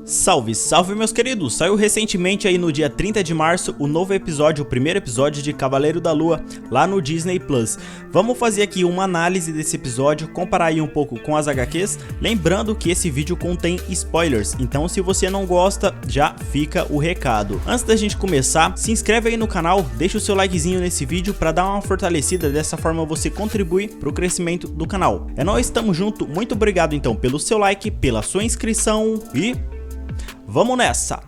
Salve, salve meus queridos! Saiu recentemente aí no dia 30 de março o novo episódio, o primeiro episódio de Cavaleiro da Lua, lá no Disney Plus. Vamos fazer aqui uma análise desse episódio, comparar aí um pouco com as HQs, lembrando que esse vídeo contém spoilers, então se você não gosta, já fica o recado. Antes da gente começar, se inscreve aí no canal, deixa o seu likezinho nesse vídeo para dar uma fortalecida, dessa forma você contribui para o crescimento do canal. É nóis, tamo junto, muito obrigado então pelo seu like, pela sua inscrição e... vamos nessa!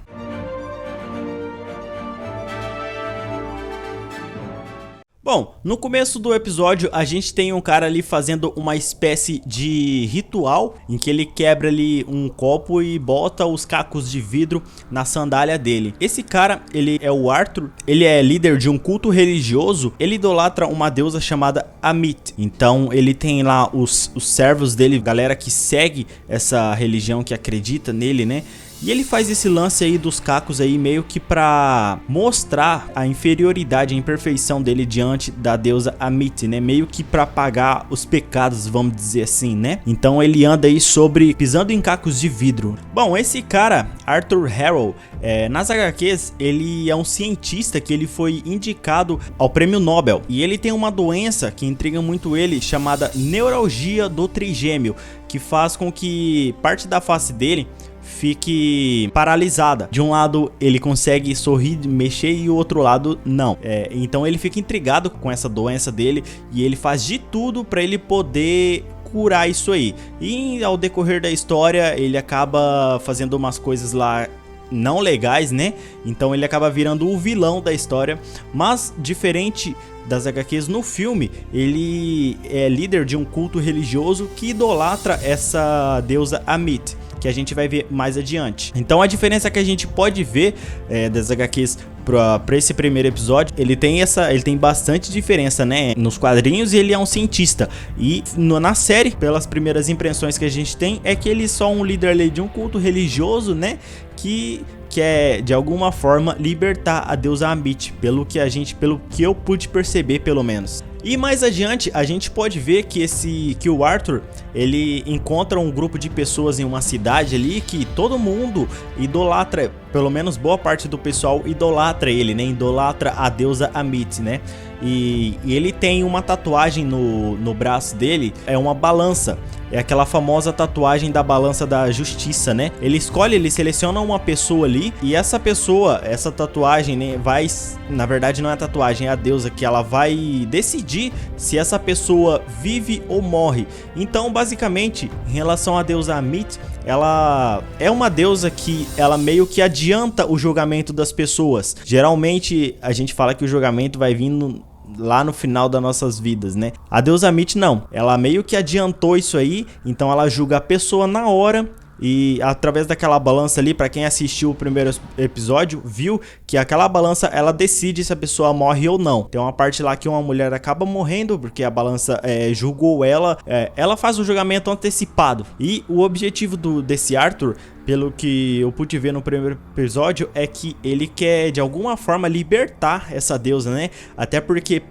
Bom, no começo do episódio a gente tem um cara ali fazendo uma espécie de ritual em que ele quebra ali um copo e bota os cacos de vidro na sandália dele. Esse cara, ele é o Arthur, ele é líder de um culto religioso, ele idolatra uma deusa chamada Amit. Então ele tem lá os servos dele, galera que segue essa religião, que acredita nele, né? E ele faz esse lance aí dos cacos aí meio que pra mostrar a inferioridade, a imperfeição dele diante da deusa Amit, né? Meio que pra pagar os pecados, vamos dizer assim, né? Então ele anda aí pisando em cacos de vidro. Bom, esse cara, Arthur Harrow, nas HQs, ele é um cientista que ele foi indicado ao prêmio Nobel. E ele tem uma doença que intriga muito ele, chamada neuralgia do trigêmeo, que faz com que parte da face dele fique paralisada. De um lado ele consegue sorrir, mexer, e o outro lado não. Então ele fica intrigado com essa doença dele e ele faz de tudo para ele poder curar isso aí. E ao decorrer da história ele acaba fazendo umas coisas lá não legais, né? Então ele acaba virando o vilão da história. Mas diferente das HQs, no filme ele é líder de um culto religioso que idolatra essa deusa Amit, que a gente vai ver mais adiante. Então a diferença que a gente pode ver das HQs para esse primeiro episódio, ele tem bastante diferença, né? Nos quadrinhos ele é um cientista, e na série, pelas primeiras impressões que a gente tem, é que ele é só um líder ali de um culto religioso, né? Que quer de alguma forma libertar a deusa Amit, pelo que eu pude perceber, pelo menos. E mais adiante a gente pode ver que o Arthur, ele encontra um grupo de pessoas em uma cidade ali que todo mundo idolatra, pelo menos boa parte do pessoal idolatra ele, né? Idolatra a deusa Amit, né? E ele tem uma tatuagem no braço dele, é uma balança. É aquela famosa tatuagem da balança da justiça, né? Ele seleciona uma pessoa ali, e essa tatuagem, né, na verdade não é a tatuagem, é a deusa, que ela vai decidir se essa pessoa vive ou morre. Então, basicamente, em relação à deusa Amit, ela é uma deusa que ela meio que adianta o julgamento das pessoas. Geralmente a gente fala que o julgamento vai vindo lá no final das nossas vidas, né? A deusa Amit não, ela meio que adiantou isso aí, então ela julga a pessoa na hora. E através daquela balança ali, pra quem assistiu o primeiro episódio, viu que aquela balança, ela decide se a pessoa morre ou não. Tem uma parte lá que uma mulher acaba morrendo porque a balança julgou ela. Ela faz o julgamento antecipado. E o objetivo desse Arthur, pelo que eu pude ver no primeiro episódio, é que ele quer de alguma forma libertar essa deusa, né? Até porque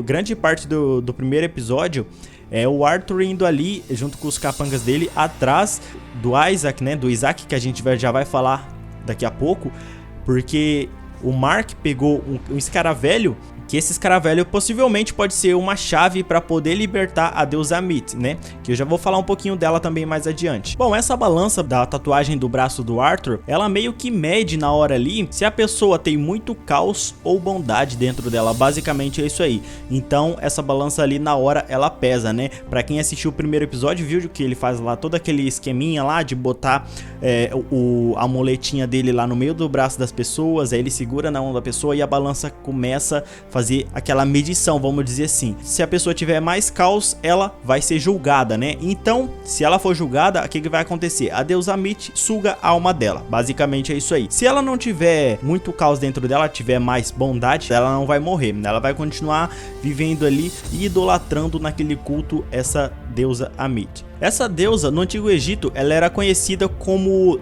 grande parte do primeiro episódio é o Arthur indo ali junto com os capangas dele atrás do Isaac, né? Do Isaac, que a gente já vai falar daqui a pouco, porque o Mark pegou um escaravelho, que esse escaravelho possivelmente pode ser uma chave para poder libertar a deusa Amit, né? Que eu já vou falar um pouquinho dela também mais adiante. Bom, essa balança da tatuagem do braço do Arthur, ela meio que mede na hora ali se a pessoa tem muito caos ou bondade dentro dela. Basicamente é isso aí. Então essa balança ali na hora ela pesa, né? Pra quem assistiu o primeiro episódio viu que ele faz lá todo aquele esqueminha lá de botar a muletinha dele lá no meio do braço das pessoas, aí ele segura na mão da pessoa e a balança começa a fazer aquela medição, vamos dizer assim. Se a pessoa tiver mais caos, ela vai ser julgada, né? Então, se ela for julgada, o que vai acontecer? A deusa Amit suga a alma dela. Basicamente é isso aí. Se ela não tiver muito caos dentro dela, tiver mais bondade, ela não vai morrer. Ela vai continuar vivendo ali e idolatrando naquele culto essa deusa Amit. Essa deusa no Antigo Egito, ela era conhecida como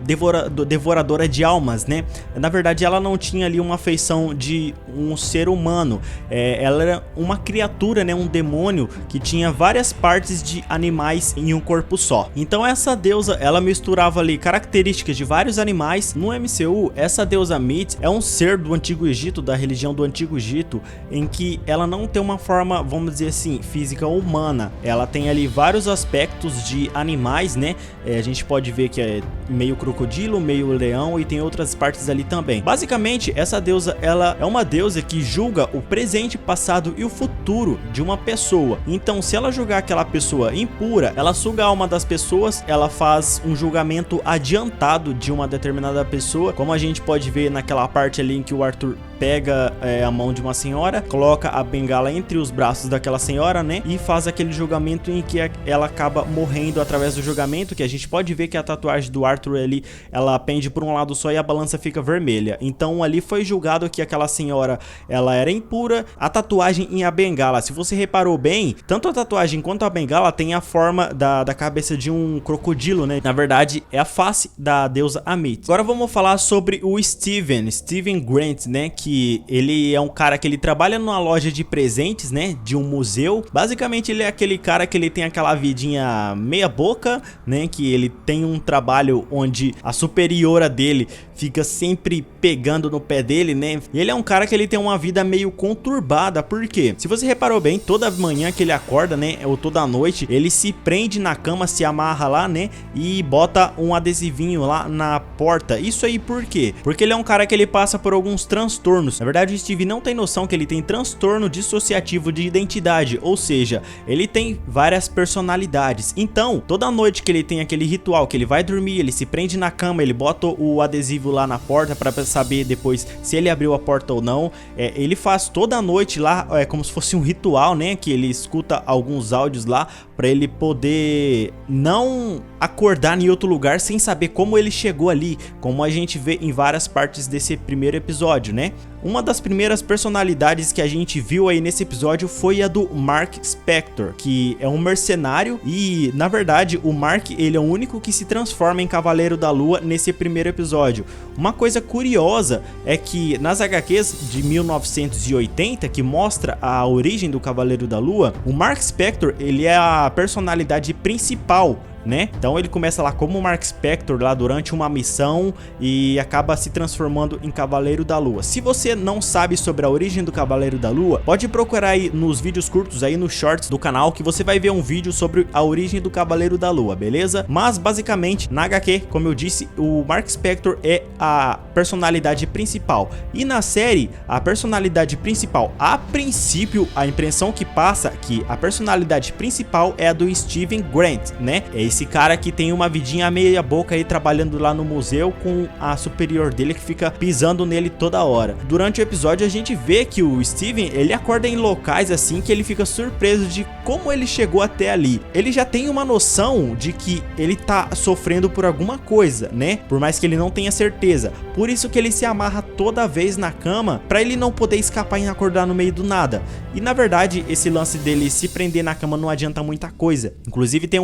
devoradora de almas, né? Na verdade, ela não tinha ali uma feição de um ser humano. Ela era uma criatura, né? Um demônio que tinha várias partes de animais em um corpo só. Então essa deusa, ela misturava ali características de vários animais. No MCU, essa deusa Ammit é um ser do Antigo Egito, da religião do Antigo Egito, em que ela não tem uma forma, vamos dizer assim, física humana. Ela tem ali vários aspectos de animais, né? A gente pode ver que é meio crocodilo, meio leão e tem outras partes ali também. Basicamente, essa deusa, ela é uma deusa que julga o presente, passado e o futuro de uma pessoa. Então, se ela julgar aquela pessoa impura, ela suga a alma das pessoas, ela faz um julgamento adiantado de uma determinada pessoa, como a gente pode ver naquela parte ali em que o Arthur pega a mão de uma senhora, coloca a bengala entre os braços daquela senhora, né? E faz aquele julgamento em que ela acaba morrendo através do julgamento, que a gente pode ver que a tatuagem do Arthur ali, ela pende por um lado só e a balança fica vermelha. Então ali foi julgado que aquela senhora, ela era impura. A tatuagem e a bengala, se você reparou bem, tanto a tatuagem quanto a bengala tem a forma da cabeça de um crocodilo, né? Na verdade, é a face da deusa Ammit. Agora vamos falar sobre o Steven Grant, né? Que ele é um cara que ele trabalha numa loja de presentes, né, de um museu. Basicamente ele é aquele cara que ele tem aquela vidinha meia boca, né, que ele tem um trabalho onde a superiora dele fica sempre pegando no pé dele, né? E ele é um cara que ele tem uma vida meio conturbada, porque se você reparou bem, toda manhã que ele acorda, né, ou toda noite, ele se prende na cama, se amarra lá, né, e bota um adesivinho lá na porta. Isso aí por quê? Porque ele é um cara que ele passa por alguns transtornos. Na verdade, o Steve não tem noção que ele tem transtorno dissociativo de identidade, ou seja, ele tem várias personalidades. Então, toda noite que ele tem aquele ritual, que ele vai dormir, ele se prende na cama, ele bota o adesivo lá na porta para saber depois se ele abriu a porta ou não. Ele faz toda noite lá, como se fosse um ritual, né? Que ele escuta alguns áudios lá para ele poder não acordar em outro lugar sem saber como ele chegou ali, como a gente vê em várias partes desse primeiro episódio, né? Uma das primeiras personalidades que a gente viu aí nesse episódio foi a do Mark Spector, que é um mercenário e, na verdade, o Mark, ele é o único que se transforma em Cavaleiro da Lua nesse primeiro episódio. Uma coisa curiosa é que nas HQs de 1980, que mostra a origem do Cavaleiro da Lua, o Mark Spector, ele é a personalidade principal, né? Então ele começa lá como Mark Spector lá durante uma missão e acaba se transformando em Cavaleiro da Lua. Se você não sabe sobre a origem do Cavaleiro da Lua, pode procurar aí nos vídeos curtos, aí nos shorts do canal, que você vai ver um vídeo sobre a origem do Cavaleiro da Lua, beleza? Mas basicamente na HQ, como eu disse, o Mark Spector é a personalidade principal, e na série a personalidade principal, a princípio, a impressão que passa que a personalidade principal é a do Steven Grant, né? É esse cara que tem uma vidinha meia boca aí trabalhando lá no museu com a superior dele que fica pisando nele toda hora. Durante o episódio a gente vê que o Steven, ele acorda em locais assim que ele fica surpreso de como ele chegou até ali. Ele já tem uma noção de que ele tá sofrendo por alguma coisa, né? Por mais que ele não tenha certeza. Por isso que ele se amarra toda vez na cama, pra ele não poder escapar e acordar no meio do nada. E na verdade, esse lance dele se prender na cama não adianta muita coisa. Inclusive tem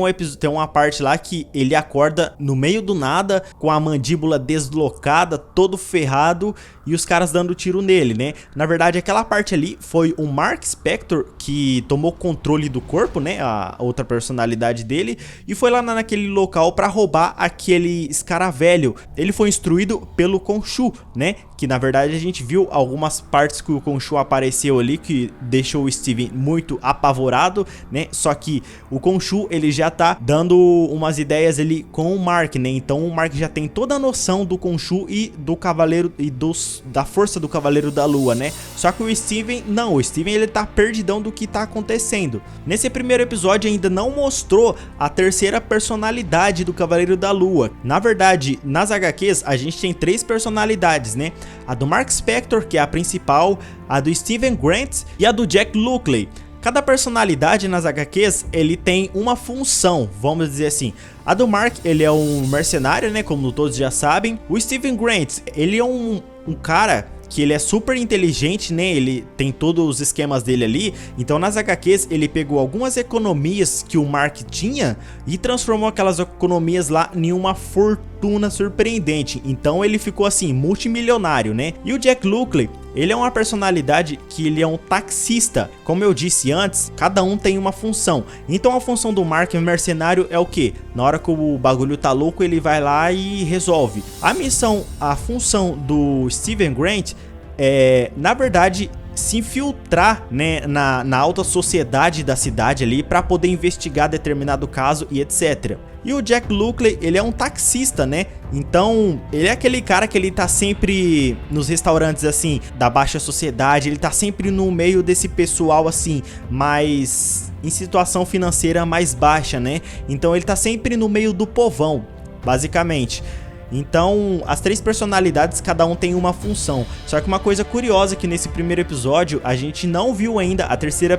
uma parte lá que ele acorda no meio do nada, com a mandíbula deslocada, todo ferrado, e os caras dando tiro nele, né? Na verdade, aquela parte ali foi o Mark Spector que tomou controle do corpo, né? A outra personalidade dele, e foi lá naquele local pra roubar aquele escaravelho. Ele foi instruído pelo Khonshu, né? Que na verdade a gente viu algumas partes que o Khonshu apareceu ali, que deixou o Steven muito apavorado, né? Só que o Khonshu, ele já tá dando umas ideias ali com o Mark, né? Então o Mark já tem toda a noção do Khonshu e do Cavaleiro e da força do Cavaleiro da Lua, né? Só que o Steven, não, o Steven ele tá perdidão do que tá acontecendo. Nesse primeiro episódio ainda não mostrou a terceira personalidade do Cavaleiro da Lua. Na verdade, nas HQs a gente tem 3 personalidades, né? A do Mark Spector, que é a principal, a do Steven Grant e a do Jack Lockley. Cada personalidade nas HQs, ele tem uma função, vamos dizer assim. A do Mark, ele é um mercenário, né, como todos já sabem. O Steven Grant, ele é um cara que ele é super inteligente, né? Ele tem todos os esquemas dele ali. Então nas HQs ele pegou algumas economias que o Mark tinha e transformou aquelas economias lá em uma fortuna surpreendente. Então ele ficou assim, multimilionário, né? E o Jack Lockley, ele é uma personalidade que ele é um taxista. Como eu disse antes, cada um tem uma função. Então a função do Mark, o mercenário, é o que? Na hora que o bagulho tá louco, ele vai lá e resolve. A função do Steven Grant é, na verdade, se infiltrar, né, na alta sociedade da cidade ali para poder investigar determinado caso e etc. E o Jack Lockley, ele é um taxista, né? Então, ele é aquele cara que ele tá sempre nos restaurantes, assim, da baixa sociedade. Ele tá sempre no meio desse pessoal, assim, mais em situação financeira mais baixa, né? Então, ele tá sempre no meio do povão, basicamente. Então, as três personalidades, cada um tem uma função. Só que uma coisa curiosa é que nesse primeiro episódio, a gente não viu ainda a terceira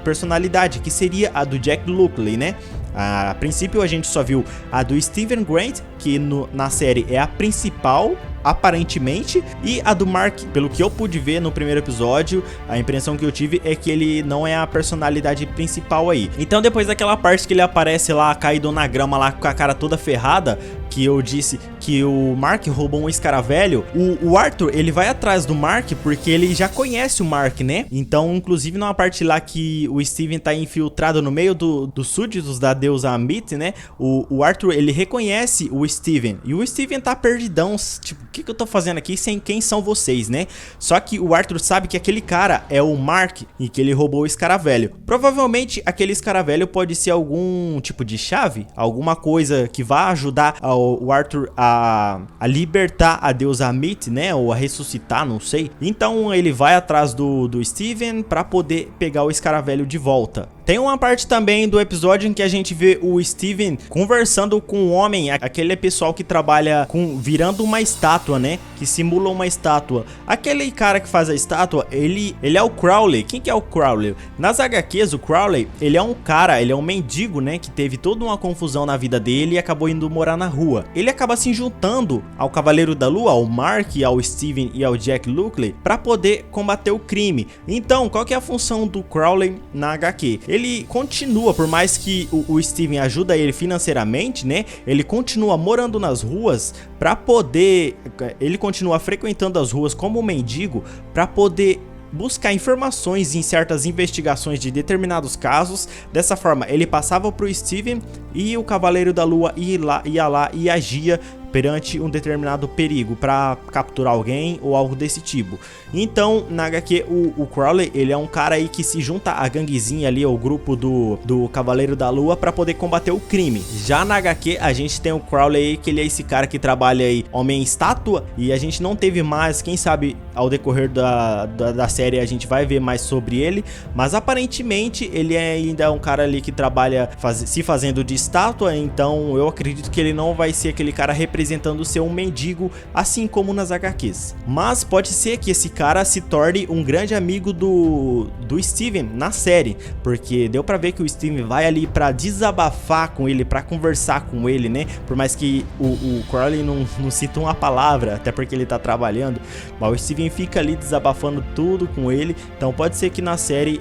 personalidade, que seria a do Jack Lockley, né? A princípio a gente só viu a do Steven Grant, que na série é a principal, aparentemente, e a do Mark, pelo que eu pude ver no primeiro episódio, a impressão que eu tive é que ele não é a personalidade principal aí. Então depois daquela parte que ele aparece lá caído na grama lá com a cara toda ferrada, que eu disse que o Mark roubou um escaravelho, o Arthur, ele vai atrás do Mark porque ele já conhece o Mark, né? Então, inclusive numa parte lá que o Steven tá infiltrado no meio dos súditos da deusa Amit, né? O Arthur, ele reconhece o Steven, e o Steven tá perdidão, tipo, o que eu tô fazendo aqui, sem quem são vocês, né? Só que o Arthur sabe que aquele cara é o Mark e que ele roubou o escaravelho. Provavelmente aquele escaravelho pode ser algum tipo de chave, alguma coisa que vá ajudar o Arthur a libertar a deusa Amit, né? Ou a ressuscitar, não sei. Então ele vai atrás do Steven pra poder pegar o escaravelho de volta. Tem uma parte também do episódio em que a gente vê o Steven conversando com um homem, aquele pessoal que trabalha virando uma estátua, né? Que simula uma estátua. Aquele cara que faz a estátua, ele é o Crowley. Quem que é o Crowley? Nas HQs, o Crowley, ele é um cara, ele é um mendigo, né? Que teve toda uma confusão na vida dele e acabou indo morar na rua. Ele acaba se juntando ao Cavaleiro da Lua, ao Mark, ao Steven e ao Jack Lockley para poder combater o crime. Então, qual que é a função do Crowley na HQ? Ele continua, por mais que o Steven ajuda ele financeiramente, né? Ele continua morando nas ruas para poder... Ele continua frequentando as ruas como mendigo para poder buscar informações em certas investigações de determinados casos. Dessa forma, ele passava pro Steven e o Cavaleiro da Lua ia lá e agia perante um determinado perigo para capturar alguém ou algo desse tipo. Então, na HQ, o Crowley, ele é um cara aí que se junta à ganguezinha ali, ao grupo do Cavaleiro da Lua para poder combater o crime. Já na HQ, a gente tem o Crowley aí, que ele é esse cara que trabalha aí homem-estátua, e a gente não teve mais, quem sabe ao decorrer da série a gente vai ver mais sobre ele, mas aparentemente ele é ainda um cara ali que trabalha se fazendo de estátua, então eu acredito que ele não vai ser aquele cara representando ser um mendigo, assim como nas HQs. Mas pode ser que esse cara se torne um grande amigo do Steven na série, porque deu pra ver que o Steven vai ali pra desabafar com ele, pra conversar com ele, né? Por mais que o Crowley não cita uma palavra, até porque ele tá trabalhando, mas o Steven fica ali desabafando tudo com ele, então pode ser que na série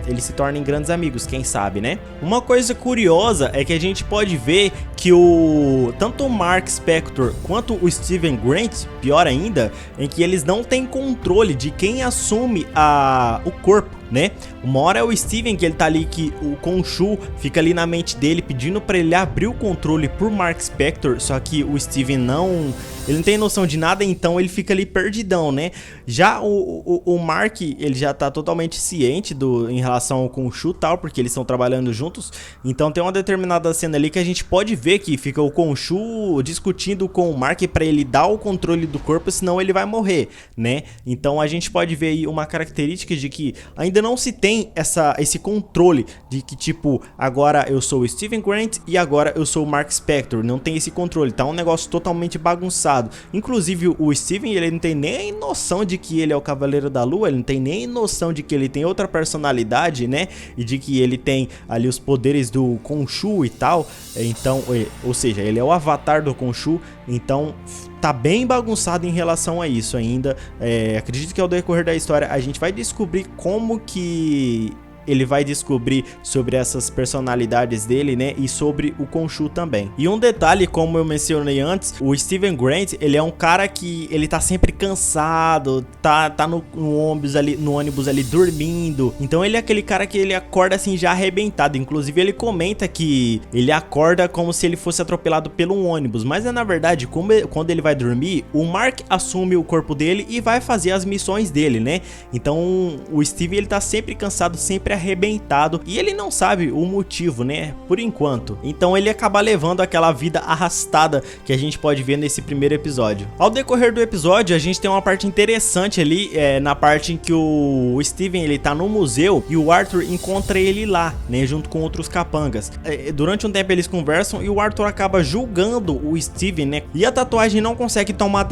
eles se tornem grandes amigos, quem sabe, né? Uma coisa curiosa é que a gente pode ver que tanto o Mark Spector quanto o Steven Grant, pior ainda, em que eles não têm controle de quem assume o corpo, né? Uma hora é o Steven que ele tá ali, que o Khonshu fica ali na mente dele pedindo pra ele abrir o controle por Mark Spector, só que o Steven ele não tem noção de nada, então ele fica ali perdidão, né? Já o Mark, ele já tá totalmente ciente em relação ao Khonshu e tal, porque eles estão trabalhando juntos, então tem uma determinada cena ali que a gente pode ver que fica o Khonshu discutindo com o Mark pra ele dar o controle do corpo, senão ele vai morrer, né? Então a gente pode ver aí uma característica de que ainda não se tem esse controle de que, tipo, agora eu sou o Steven Grant e agora eu sou o Mark Spector. Não tem esse controle, tá um negócio totalmente bagunçado. apresentado. Inclusive o Steven, ele não tem nem noção de que ele é o Cavaleiro da Lua, ele não tem nem noção de que ele tem outra personalidade, né? E de que ele tem ali os poderes do Khonshu e tal. Então, ou seja, ele é o avatar do Khonshu, então tá bem bagunçado em relação a isso ainda. Acredito que ao decorrer da história a gente vai descobrir como que ele vai descobrir sobre essas personalidades dele, né, e sobre o Khonshu também. E um detalhe, como eu mencionei antes, o Steven Grant, ele é um cara que ele tá sempre cansado, tá no ônibus ali dormindo. Então ele é aquele cara que ele acorda assim já arrebentado. Inclusive ele comenta que ele acorda como se ele fosse atropelado pelo ônibus, mas na verdade, quando ele vai dormir, o Mark assume o corpo dele e vai fazer as missões dele, né? Então o Steven, ele tá sempre cansado, sempre arrebentado, e ele não sabe o motivo, né, por enquanto. Então ele acaba levando aquela vida arrastada que a gente pode ver nesse primeiro episódio. Ao decorrer do episódio, a gente tem uma parte interessante ali, na parte em que o Steven, ele tá no museu e o Arthur encontra ele lá, né, junto com outros capangas. Durante um tempo eles conversam e o Arthur acaba julgando o Steven, né, e a tatuagem não consegue tomar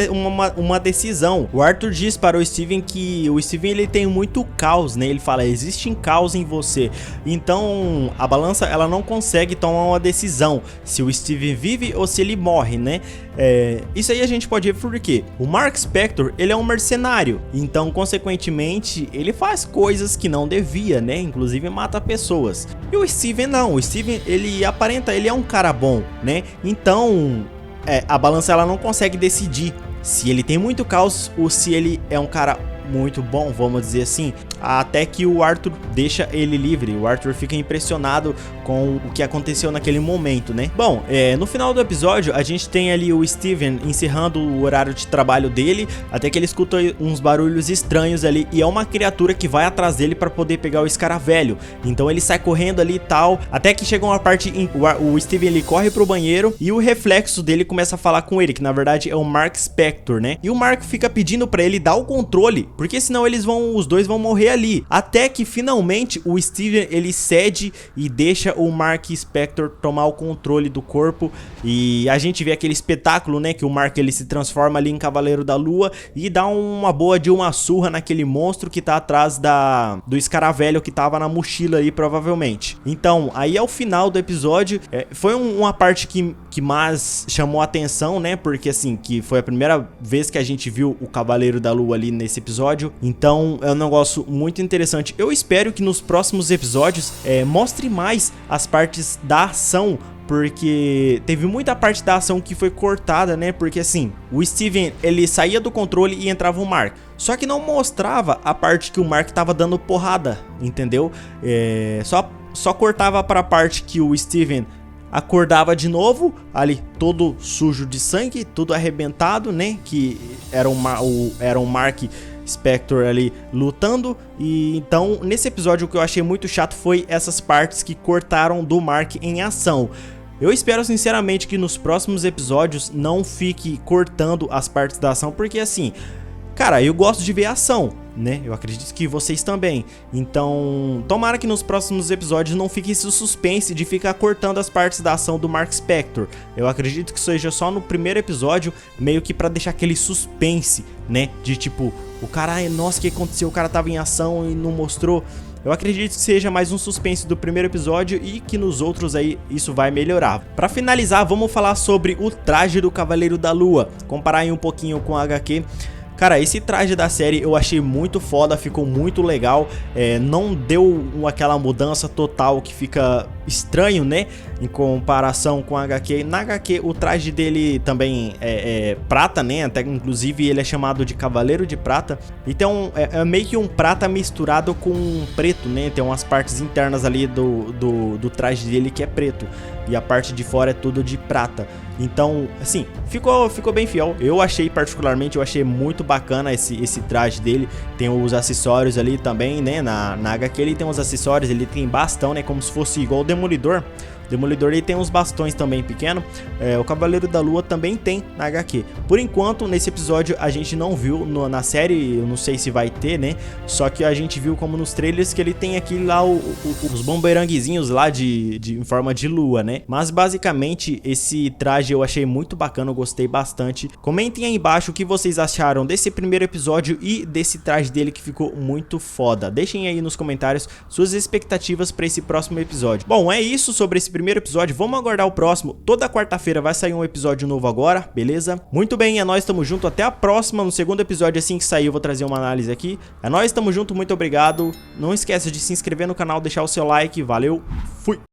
uma decisão. O Arthur diz para o Steven que o Steven, ele tem muito caos, né, ele fala, existe caos em você. Então a balança, ela não consegue tomar uma decisão se o Steven vive ou se ele morre, né? Isso aí a gente pode ver porque o Mark Spector, ele é um mercenário, então consequentemente ele faz coisas que não devia, né? Inclusive mata pessoas. E o Steven não, o Steven, ele aparenta, ele é um cara bom, né? Então a balança, ela não consegue decidir se ele tem muito caos ou se ele é um cara muito bom, vamos dizer assim, até que o Arthur deixa ele livre. O Arthur fica impressionado com o que aconteceu naquele momento, né? Bom, no final do episódio a gente tem ali o Steven encerrando o horário de trabalho dele, até que ele escuta uns barulhos estranhos ali, e é uma criatura que vai atrás dele para poder pegar o escaravelho. Então ele sai correndo ali e tal, até que chega uma parte em o Steven, ele corre pro banheiro e o reflexo dele começa a falar com ele, que na verdade é o Mark Spector, né? E o Mark fica pedindo para ele dar o controle, porque senão os dois vão morrer ali. Até que finalmente o Steven, ele cede e deixa o Mark Spector tomar o controle do corpo, e a gente vê aquele espetáculo, né, que o Mark, ele se transforma ali em Cavaleiro da Lua e dá uma boa de uma surra naquele monstro que tá atrás do escaravelho que tava na mochila aí, provavelmente. Então aí ao final do episódio, foi uma parte que mais chamou a atenção, né, porque assim, que foi a primeira vez que a gente viu o Cavaleiro da Lua ali nesse episódio. Então é um negócio muito interessante. Eu espero que nos próximos episódios mostre mais as partes da ação, porque teve muita parte da ação que foi cortada, né? Porque assim, o Steven, ele saía do controle e entrava o Mark, só que não mostrava a parte que o Mark tava dando porrada, entendeu? Só cortava para a parte que o Steven acordava de novo, ali todo sujo de sangue, tudo arrebentado, né? Que era um Mark Spector ali lutando. E então nesse episódio o que eu achei muito chato foi essas partes que cortaram do Mark em ação. Eu espero sinceramente que nos próximos episódios não fique cortando as partes da ação, porque assim, cara, eu gosto de ver ação, né? Eu acredito que vocês também. Então, tomara que nos próximos episódios não fique esse suspense de ficar cortando as partes da ação do Mark Spector. Eu acredito que seja só no primeiro episódio, meio que pra deixar aquele suspense, né? De tipo, o cara, nossa, o que aconteceu? O cara tava em ação e não mostrou. Eu acredito que seja mais um suspense do primeiro episódio e que nos outros aí isso vai melhorar. Pra finalizar, vamos falar sobre o traje do Cavaleiro da Lua, comparar aí um pouquinho com a HQ. Cara, esse traje da série eu achei muito foda, ficou muito legal, não deu aquela mudança total que fica estranho, né, em comparação com a HQ. Na HQ o traje dele também é prata, né, até inclusive ele é chamado de Cavaleiro de Prata, então é meio que um prata misturado com preto, né, tem umas partes internas ali do traje dele que é preto, e a parte de fora é tudo de prata. Então, assim, ficou bem fiel. Eu achei particularmente, eu achei muito bacana esse traje dele. Tem os acessórios ali também, né? Na HQ ele tem os acessórios, ele tem bastão, né? Como se fosse igual o Demolidor. Demolidor ele tem uns bastões também pequeno. O Cavaleiro da Lua também tem na HQ. Por enquanto, nesse episódio a gente não viu na série, eu não sei se vai ter, né? Só que a gente viu como nos trailers que ele tem aqui lá os bumeranguezinhos lá em forma de lua, né? Mas basicamente esse traje eu achei muito bacana, eu gostei bastante. Comentem aí embaixo o que vocês acharam desse primeiro episódio e desse traje dele que ficou muito foda. Deixem aí nos comentários suas expectativas para esse próximo episódio. Bom, é isso sobre esse primeiro episódio, vamos aguardar o próximo. Toda quarta-feira vai sair um episódio novo agora, beleza? Muito bem, é nóis, tamo junto, até a próxima. No segundo episódio, assim que sair, eu vou trazer uma análise aqui. É nóis, tamo junto, muito obrigado. Não esqueça de se inscrever no canal, deixar o seu like, valeu, fui!